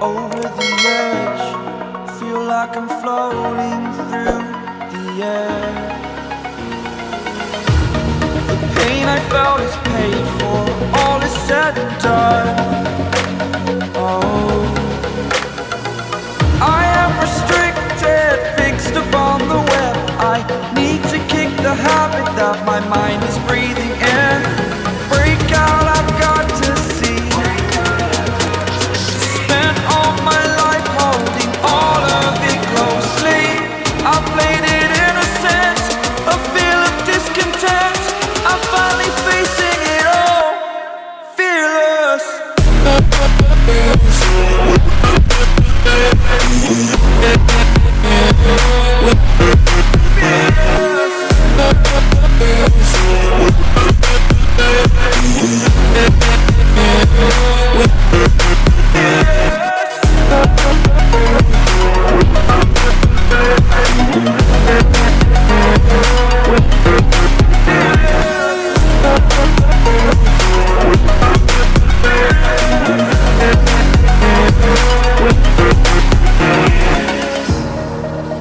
over the edge. Feel like I'm floating through the air. The pain I felt is paid for, all is said and done. Oh, I am restricted, fixed upon the web. I need to kick the habit that my mind is breathing in. Break out, I've got to see. Spent all my life holding all of it closely. I played it innocent, a feel of discontent. I'm finally facing it all, fearless.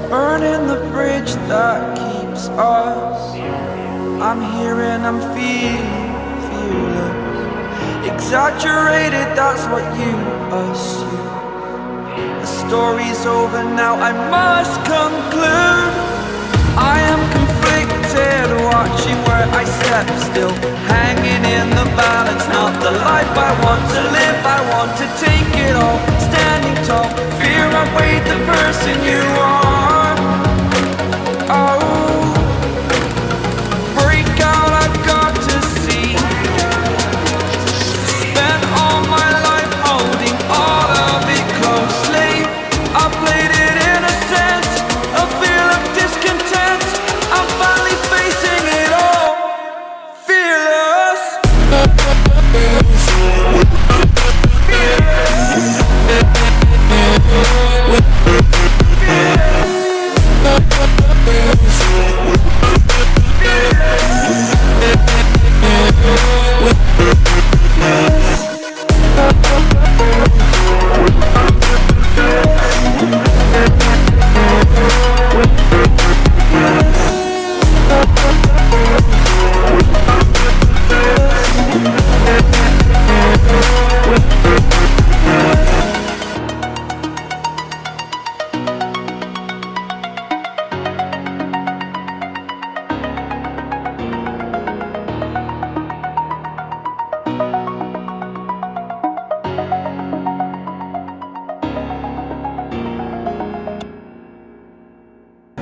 Burning the bridge that keeps us. I'm here and I'm feeling fearless. Exaggerated, that's what you assume. The story's over now, I must conclude. I am conflicted, watching where I step still, hanging in the balance. Not the life I want to live, I want to take it all. Standing tall, fear I weighed the person you are. Oh, break out, I've got to see. Spent all my life holding all of it closely. I played it innocent, a feel of discontent. I'm finally facing it all, fearless.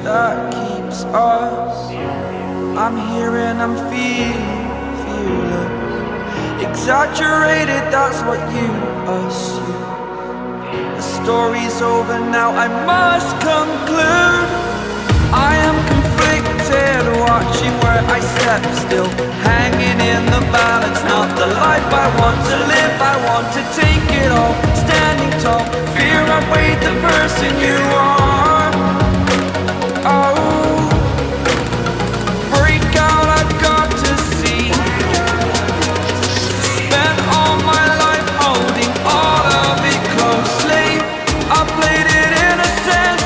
That keeps us. I'm here and I'm feeling fearless. Exaggerated, that's what you assume. The story's over now, I must conclude. I am conflicted, watching where I step still, hanging in the balance. Not the life I want to live, I want to take it all. Standing tall, fear I weighed the person you are. Oh, break out, I've got to see. Spent all my life holding all of it closely. I played it innocent,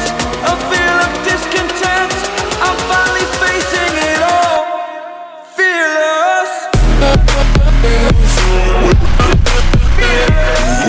a feel of discontent. I'm finally facing it all, fearless. Fearless.